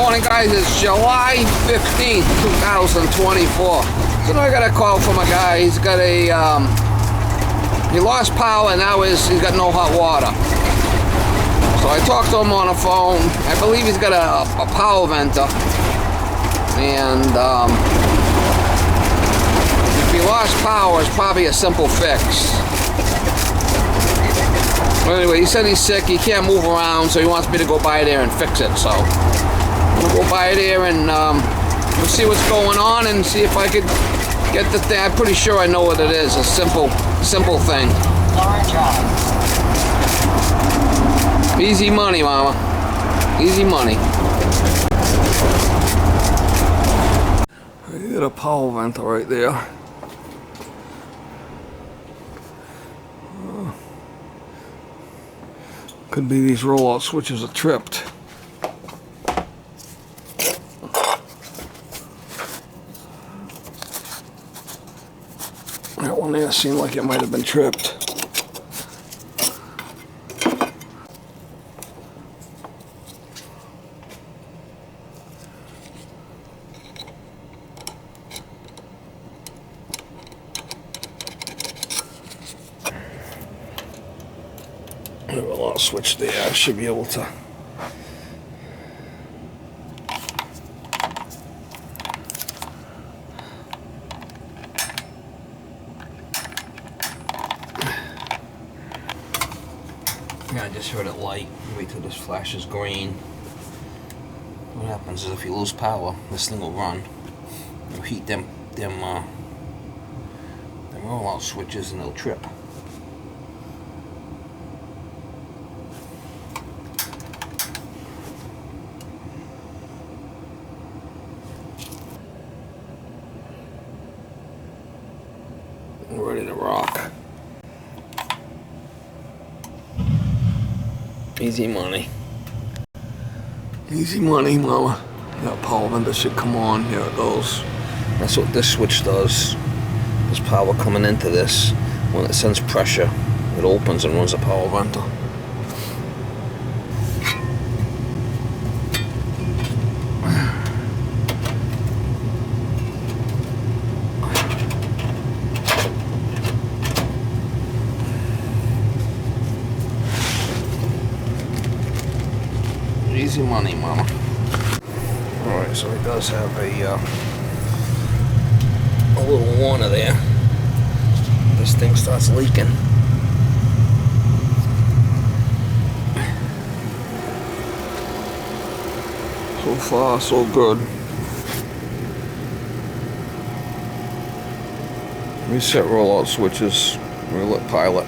Morning, guys. It's July 15th, 2024. So now I got a call from a guy. He's got a he lost power and now he's got no hot water. So I talked to him on the phone. I believe he's got a power venter, and if he lost power, it's probably a simple fix. Well, anyway, he said he's sick, he can't move around, so he wants me to go by there and fix it. So I'm gonna go by there and we'll see what's going on and see if I could get the thing. I'm pretty sure I know what it is. A simple thing. Easy money, mama. Easy money. I got a power venter right there. Could be these rollout switches are tripped. That one there seemed like it might have been tripped. I have a lot of switch there. I should be able to. Yeah, I just heard it light. Wait till this flashes green. What happens is if you lose power, this thing will run. It'll heat them rollout switches and they'll trip. We're ready to rock. Easy money. Easy money, mama. That power venter should come on. Here it goes. That's what this switch does. There's power coming into this. When it sends pressure, it opens and runs a power venter. Easy money, mama. Alright, so it does have a little warner there. This thing starts leaking. So far, so good. Reset rollout switches. Pilot.